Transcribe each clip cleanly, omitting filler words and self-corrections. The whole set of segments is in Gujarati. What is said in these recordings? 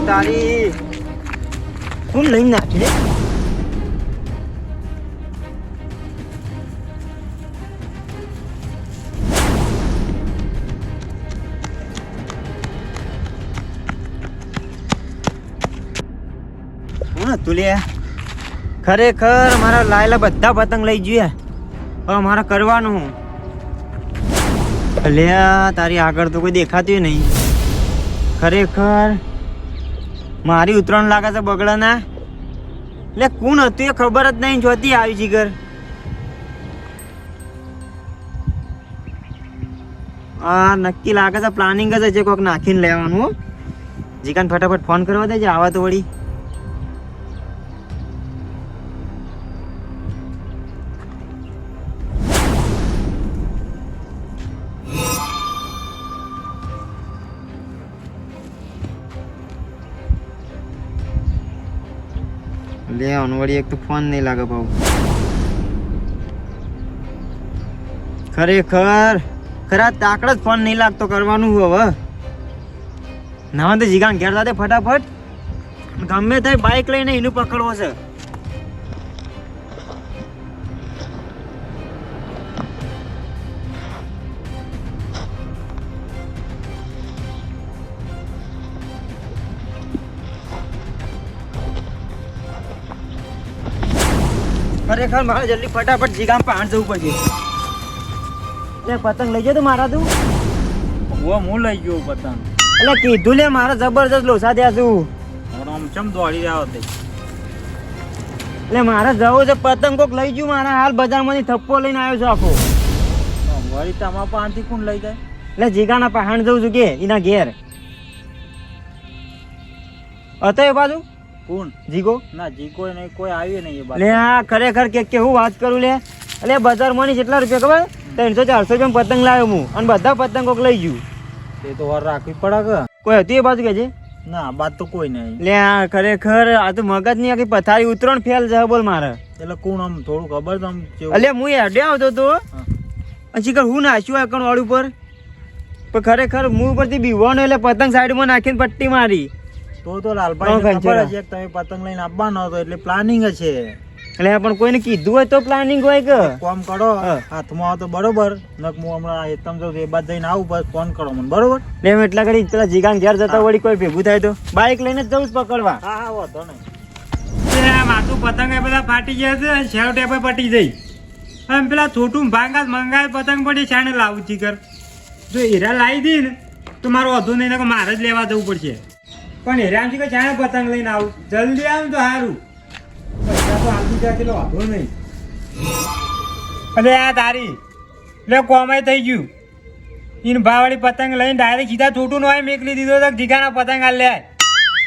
તારી કોણ લઈને નાખી લે? તું લે ખરેખર મારા લાયેલા બધા પતંગ લઈ જઈએ. હવે મારે કરવાનું અલ્યા તારી આગળ તો કોઈ દેખાતું નહીં. ખરેખર મારી ઉતરણ લાગે છે બગડાના. એટલે કોણ હતું એ ખબર જ નહીં. જોતી આવી જીગર આ નક્કી લાગે છે પ્લાનિંગ જ છે કોઈક નાખીને લેવાનું. જીકાને ફટાફટ ફોન કરવા દેજે આવા તો વળી. લે વળી એક તો ફોન નહીં લાગે ભાવ. ખરેખર ખરા તાકડ જ ફોન નહીં લાગતો. કરવાનું હવે ના તો જીગાન ઘેર સાથે ફટાફટ ગમે તે બાઇક લઈને એનું પકડવો છે. ખરેખર મારે જલ્દી ફટાફટ જીગામ પાણ જવું પડશે. લે પતંગ લઈ જતો મારા તું. હું લઈ ગયો પતંગ. એટલે કીધું લે મારે જબરજસ્ત લોસા થયા છું. આમ દોડી રહ્યો હતો. એટલે મારે જવું છે પતંગ કોક લઈ ગયું. મારા હાલ બજારમાંથી થપ્પો લઈને આવ્યો છું આખો. વળી તમારા પાસેથી કોણ લઈ જાય? એટલે જીગાના પહાણ જવું છું કે એના ઘેર હતો એ બાજુ. કોણ? જીગો. ના જીગો નહીં, કોઈ આવ્યું નહીં એ બાજુ. લે આ ખરેખર કે હું વાત કરું લે. એટલે બજારમાં કેટલા રૂપિયા ખબર? 300-400 રૂપિયા પતંગ લાવ્યો હું અને બધા પતંગ કોક લઈ ગયું. એ તો વાર રાખવી પડે કે. કોઈ હતી એ બાજુ કે છે? ના બાદ તો કોઈ નહીં. લે આ ખરેખર આ તો મગજ ની આખી પથારી ઉતરણ ફેલ છે બોલ મારે. એટલે કોણ આમ થોડું ખબર તો આમ એટલે હું હેડે આવતો હતો શીખર હું નાખ્યું એકણ વાળ ઉપર. પણ ખરેખર હું ઉપરથી બીવાનો એટલે પતંગ સાઈડમાં નાખીને પટ્ટી મારી. તો લાલભાઈ ખબર છે તમે પતંગ લઈને આવવાનો હતો એટલે પ્લાનિંગ છે. એટલે પણ કોઈને કીધું હોય તો પ્લાનિંગ હોય કે કામ કરો હાથમાં આવે તો બરોબર. નક હું હમણાં એકદમ જાઉં એ બાદ જઈને આવું બસ ફોન કરો મને બરોબર. એમ એટલા ઘડી પેલા જીગાન ઘેર જતા વળી કોઈ ભેગું થાય તો બાઇક લઈને જ જવું જ પકડવા. હા હા વાંધો નહીં. માથું પતંગ બધા ફાટી ગયા છે. શેરો ટેપે પટી જઈ એમ પેલા છોટું ભાંગા મંગાય પતંગ પડી છાણે લાવું ચીકર. જો હીરા લાવી દી ને તો મારો વધુ નહીં ને મારે જ લેવા જવું પડશે. પણ હીરા આમ કે છાણે પતંગ લઈને આવું જલ્દી આવ તો સારું. પૈસા તો આપી જાય પેલો વધુ નહીં. અરે આ તારી લે કોમાય થઈ ગયું. ઈન ભાવાળી પતંગ લઈને ડાયરેક્ટ સીધા છોટું નો મેકલી દીધો તો ઢીકાના પતંગ હાલ લે.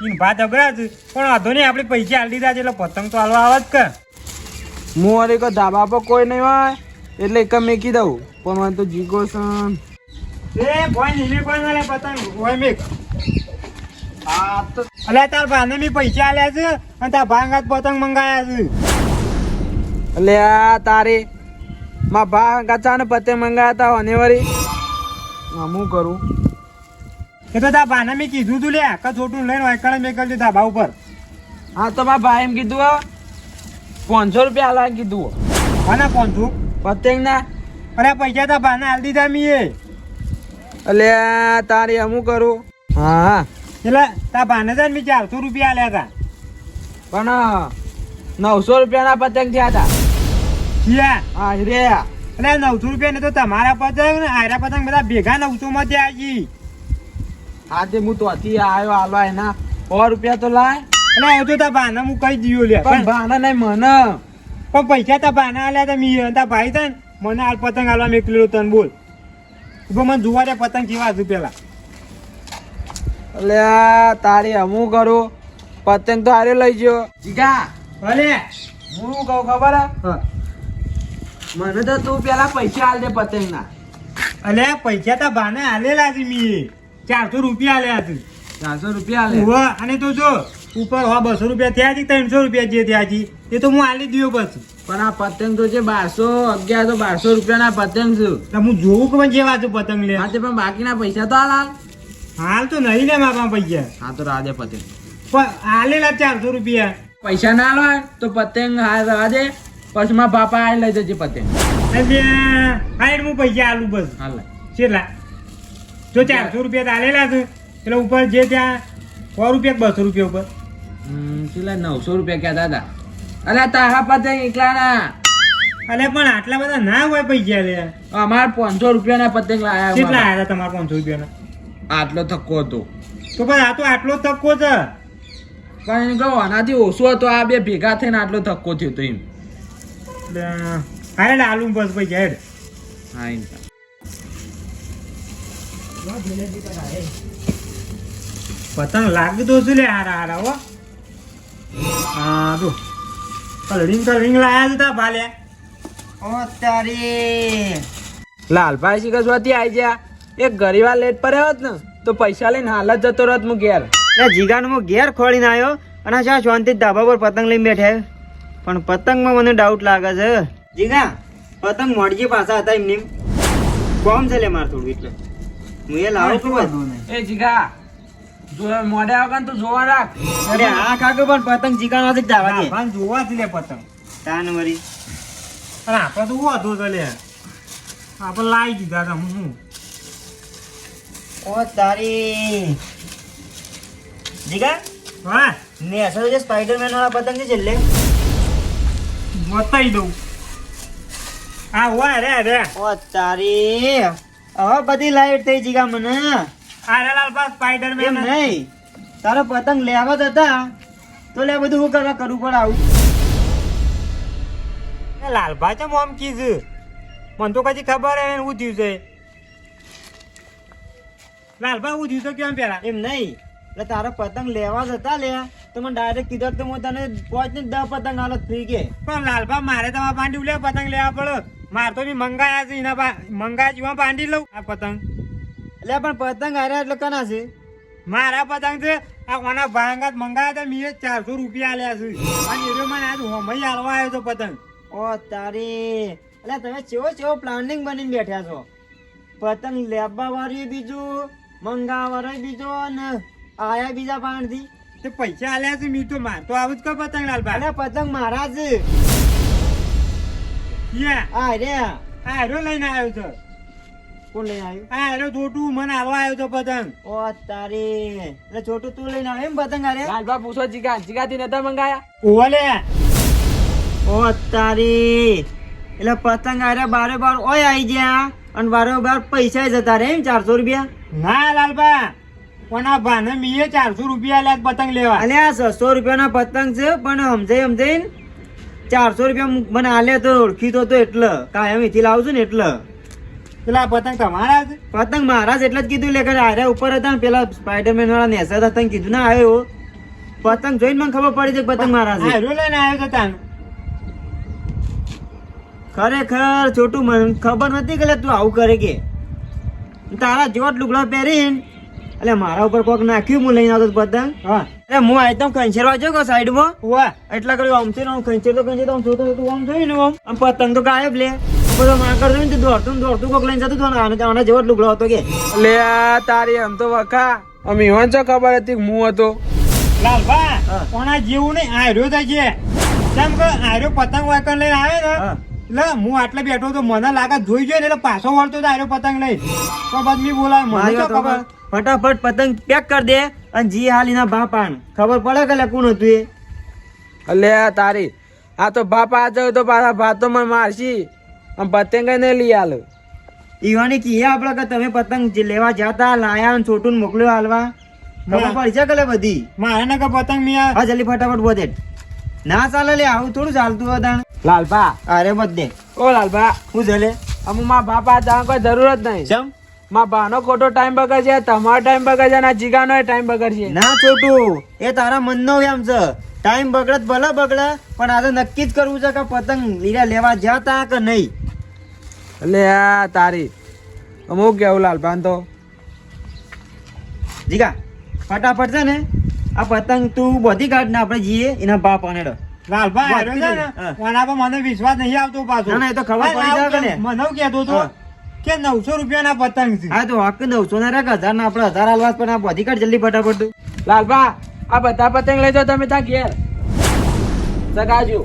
ઈન ભાત અઘરા છે પણ વાંધો નહીં આપણે પૈસા હાલ દીધા છે એટલે પતંગ તો હાલવા આવે જ કે. હું અરે કોઈ ધાબા પર કોઈ નહીં હોય એટલે એક મેકી દઉં. પણ મને તો જીગો સન એ કોઈ નહીં કોઈ ના લે પતંગ કોઈ મેક. આ તો અલ્યા તાર ભાને મેં પૈસા આલ્યા છે અને તાર ભાંગાત પતંગ મંગાયા છે. એટલે આ તારે માં ભા કાચા ને પતે મંગાયા હતા અને વળી હું કરું. એ તો તાર ભાને મેં કીધું તું લે કે છોટું લઈને વાયકડે મેં કરજો ધાબા ઉપર. હા તો મારા ભાઈ એમ કીધું 500 રૂપિયા હાલવા કીધું. અને પહોંચું પતંગ ના અરે પૈસા તાર ભાને હાલ દીધા મીએ. એટલે તારે હું કરું. હા હા એટલે તાર ભાને છે ને મેં 400 રૂપિયા આલ્યા હતા. પણ 900 રૂપિયાના પતંગ થયા હતા. શિયા હા રે એટલે 900 રૂપિયા ને તો તમારા પતંગ ને આયરા પતંગ બધા ભેગા 900 માં ત્યાં આવી. હા તે હું તોથી આવ્યો હાલવા એના 100 રૂપિયા તો લાય. એટલે એ તો તાર ભાને હું કહી દીધું લે પણ ભાના નહીં મને. પણ પૈસા તાર ભાને આલ્યા હતા મીએ. તાર ભાઈ છે ને મને હાલ પતંગ હાલવા મેકલેલો તને બોલ. મને જોવા દે પતંગ કેવા હતું પેલા. એટલે તારે હું કરું. પતંગ તો હારે લઈ ગયો. જીગા ભલે હું કહું ખબર હે? હા મને તો તું પેલા પૈસા હાલ દે પતંગ ના. અલે પૈસા તાર ભાને આલેલા છે મીએ. 400 રૂપિયા આલ્યા છે. 400 રૂપિયા હાલે. ઉવા અને તો જો ઉપર 200 રૂપિયા થયા છે 300 રૂપિયા જે થયા છે એ તો હું આલી દઉં બસ. પણ આ પતંગ તો છે 1200 રૂપિયાના પતંગ છે. તો હું જોઉં કે મને જેવા છે પતંગ લે. હા તે પણ બાકીના પૈસા તો હાલ હાલ. હાલ તો નહીં લે મારા પૈસા. હા તો રાધે પતંગ આલેલા 400 રૂપિયા. પૈસા ના લો તો પતંગ હા રવા દે, પછી મારા બાપા આ લઈ જજે પતંગ. એટલે હાઈડ હું પૈસા આલું બસ. હાલ કેટલા? જો 400 રૂપિયા તો આલેલા છે એટલે ઉપર જે ત્યાં 100 રૂપિયા 200 રૂપિયા ઉપર. પેલા 900 રૂપિયા કહેતા હતા. અરે તારા પતંગ એકલા ના, અલે પણ આટલા બધા ના હોય પૈસા લે. અમારે 500 રૂપિયાના પતંગ લાયા. કેટલા આવ્યા હતા તમારા 500 રૂપિયાના? આટલો થક્કો હતો તો પણ આ તો આટલો તક્કો છે. પણ એમ કહો આનાથી ઓછો હતો, આ બે ભેગા થઈને આટલો થક્કો થયો હતો એમ. હારે આલુ બસ પૈસા હેડ. હા એમ. પતંગ લાગી તો શું લે હારા હારા હો. હા તો કલરિંગ લાયા છે તા ભાલે. ઓ તારી લાલભાઈ શી કસવાથી આવી ગયા. એક ગરીવા લેટ પર હોત ને તો પૈસા લઈને હાલ જ જતો રહત હું ઘેર. એટલે જીગાનું હું ઘેર ખોલીને આવ્યો અને શા શાંતિ ધાબા પર પતંગ લઈને બેઠા પણ પતંગમાં મને ડાઉટ લાગે છે. જીગા પતંગ મોડજી પાછા હતા એમની કોમ છે લે મારે થોડું એટલે હું એ લાવું છું. એ જીગા જો મોડે આવતા તો જોવા રાખ. અરે હા કાકો પણ પતંગ જીગા નથી ધાવા દે ભાન જોવા જ લે પતંગ. તાન વરી અને આપણે તો હું હતું તો લે આપણે લાવી દીધા હતા હું. ઓ તારી જીગા હા ને અસલ જે સ્પાઈડરમેન વાળા પતંગ છે છેલ્લે બતાવી દઉં. હા હોય રે ઓ તારી હવે બધી લાઈટ થઈ જીગા મને અરે લાલપા એમ સ્પાઈડરમેન નહીં તારો પતંગ લેવા જ હતા તો લે બધું હું કરવા કરવું પડે આવું. લાલભા ચમ આમ કીધું મને તો કદી ખબર હે હું થયું છે. લાલભા હું થયું તો કેમ પેલા એમ નહીં એટલે તારો પતંગ લેવા જ હતા લે તો મને ડાયરેક્ટ કીધું તો હું તને 5 ને 10 પતંગ હાલત ફ્રી કે. પણ લાલભા મારે તમારા પાંડી લે પતંગ લેવા પડે. મારે તો બી મંગાયા છે એના મંગાયા જેવા પાંડી લઉં આ પતંગ. એટલે પણ પતંગ આર્યા એટલે કના છે મારા પતંગ છે આ કોના ભાંગાત મંગાયા હતા મેં 400 રૂપિયા આલ્યા છે અને એરો મને આજ હોમઈ હાલવા આવ્યો તો પતંગ. ઓ તારી એટલે તમે ચેવો પ્લાનિંગ બનીને બેઠા છો. પતંગ લેવા વાળી બીજું મંગાવા વાળી બીજો ને આયા બીજા પાંડથી. તે પૈસા આલ્યા છે મી તો માર તો આવું જ કર પતંગ લાલભા. અને પતંગ મારા જ યા આ રે આ એરો લઈને આવ્યો છે. કોણ લઈને આવ્યું? આ એરો છોટું મને હાલવા આવ્યો તો પતંગ. ઓ તારી એટલે છોટું તું લઈને આવ્યો એમ પતંગ આરે? લાલભા પૂછો જીગાથી નતા મંગાયા. ઓલે ઓ તારી એટલે પતંગ આરે બારે બાર ઓય આવી ગયા અને બારે બાર પૈસા જતા રે એમ 400 રૂપિયા. ના લાલભા કોના ભાને મીએ 400 રૂપિયા આલ્યા પતંગ લેવા. અલે આ 600 રૂપિયાના પતંગ છે પણ સમજાય 400 રૂપિયા મને આલે તો ઓળખીતો તો એટલે કાયમ એથી લાવું છું ને એટલે. પેલા પતંગ તમારા જ પતંગ મારા જ એટલે જ કીધું લે કે આરે ઉપર હતા ને પેલા સ્પાઈડરમેન વાળા નેસર હતા કીધું ના આવ્યો પતંગ જોઈને મને ખબર પડી છે કે પતંગ મારા આ છે. એરો લઈને આવ્યો તો તાન. ખરેખર છોટું મને ખબર નથી કે લે તું આવું કરે કે તારા જેવા જ લુગડા પહેરીને એટલે મારા ઉપર કોક નાખ્યું હું લઈને આવતો પતંગ. હા એટલે હું આયતો ખંચેરવા જો કે સાઈડમાં ઓવા એટલા કર્યું આમથી ને આમ ખંચેર તો આમ જોતો જોતો આમ જોયું ને આમ પતંગ તો ગાયબ લે બધો માકડ જોઈને દોડતું કોક લઈને જતું હતું ને આના જેવો જ લુગડો હતો કે. લે આ તારી આમ તો વખા અમે ઈવન ચો ખબર હતી કે હું હતો. લાલભા હા. કોના જેવું નહીં આર્યો થાય છે કેમ કે આર્યો પતંગ વાકણ લઈને આવે ને હા. એટલે હું આટલે બેઠો તો મને લાગે જોઈ જોઈએ ને એટલે પાછો વળતો તો આર્યો પતંગ લઈ તો બાદ મી બોલાય મને મારી શું વાત ખબર. સાંભળ. ફટાફટ પતંગ પેક કરી દે અને જી હાલ એના બા પાણ ખબર પડે કે લે કોણ હતું એ. લે આ તારી આ તો બાપા આ જાવ તો પાછા ભાતો મને મારશી આમ પતંગ નહીં લઈ આલો. ઈવાની કીએ આપણે કે તમે પતંગ જે લેવા જતા લાયા અને છોટું ને મોકલ્યો હાલવા ખબર ના. પડી છે કે લે બધી. મારે ને કે પતંગ મી હા જલ્દી ફટાફટ બોધે ના ચાલે લે આવું થોડું ચાલતું હતા. લાલભા અરે બધે ઓ લાલભા શું છે લે અમુ મારા બાપા જવા કોઈ જરૂર જ નહીં. ચમ મારા બાનો ખોટો ટાઈમ બગડશે, તમારો ટાઈમ બગડશે અને આ જીગાનો ટાઈમ બગડશે. ના છોટું એ તારા મનનો વ્યામ છે. ટાઈમ બગડત ભલે બગડે પણ આ તો નક્કી જ કરવું છે કે પતંગ લીલા લેવા જતા કે નહીં. એટલે આ તારી અમુક કેવું લાલભાન તો જીગા ફટાફટ છે ને આ પતંગ તું બધી કાઢ ને આપણે જઈએ એના બાપ અને લાલભા આર્યો છે ને હા. કોના પર મને વિશ્વાસ નહીં આવતો પાછો. ના, ના, એ તો ખબર પડી જાય કે ને. મને એવું કહેતો હતો હા. કે 900 રૂપિયાના પતંગ છે. હા તો હક 900 ના રાખ 1000 ના આપણે 1000 હાલવા પણ આ બધી કાઢ જલ્દી ફટાફટ. લાલભા આ બધા પતંગ લઈ જાઓ તમે ત્યાં ઘેર સગાજો.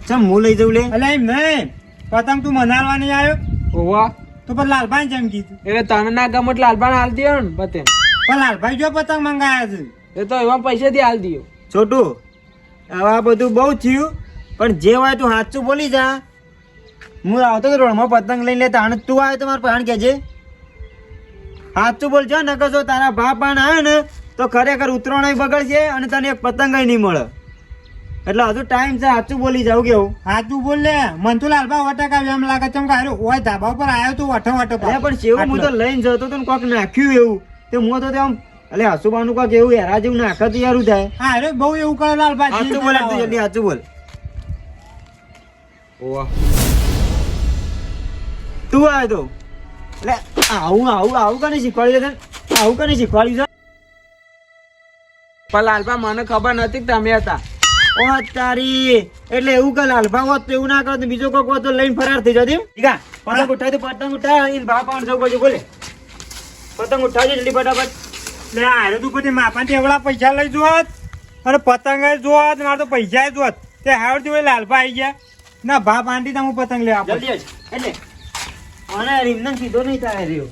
ચમ હું લઈ જઉં લે? એટલે એમ નહીં, પતંગ તું મનાવવા નહીં આવ્યો ઓવા તો પણ લાલભાઈ જેમ કીધું. એટલે તને ના ગમે એટલે હાલબાને હાલ દો ને પતંગ. પણ લાલભાઈ જો પતંગ મંગાયા છે. એ તો એવા પૈસેથી હાલ દો. છોટું હવે આ બધું બહુ થયું, પણ જે હોય તું સાચું બોલી જા. હું આવતો તો રોડમાં પતંગ લઈને લેતા અને તું આવ્યો તો મારા પાણ કહેજે. સાચું બોલજો, નકર જો તારા બાપ પાણ આવે ને તો ખરેખર ઉતરાણ બગડશે અને તને એક પતંગ નહીં મળે. એટલે હજુ ટાઈમ છે, સાચું બોલી જાવ કેવું. હા તું બોલ લે. મન તો લાલભાઈ વટક આવ્યો એમ લાગે ચમ કાયો ઓય ધાબા ઉપર આવ્યો તો વઠો વઠો અરે પણ સેવું હું તો લઈને જતો તો ને કોક નાખ્યું એવું તે હું તો આમ એટલે હસુબાનું કોક એવું હેરા જેવું નાખે તો યારું થાય. હા અરે બહુ એવું કરે લાલભાઈ. સાચું બોલે તું જલ્દી સાચું બોલ. ઓવા તું આવ્યો તો એટલે આવું આવું આવું કને શીખવાડ્યું છે? આવું કને શીખવાડ્યું છે? પણ લાલબા મને ખબર નથી કે તમે હતા. ઓ તારી એટલે એવું કે લાલભા હોત તો એવું ના કરો તો બીજો કોક હોત તો લઈને ફરાર થઈ જતી. ઠીકા પતંગ ઉઠાય તો પતંગ ઉઠાય એને ભાવ પાણ જવું પડશે. બોલે પતંગ ઉઠાવજો જલ્દી ફટાફટ. લે આરે તું પછી માપાથી એવડા પૈસા લઈ જોત અને પતંગ જોત મારે તો પૈસા જોત તે હાવડથી હોય લાલભાઈ આવી ગયા ના ભાપ આંટી તો હું પતંગ લેવા જલ્દી જ એટલે અને રીમના સીધો નહીં થાય રહ્યો.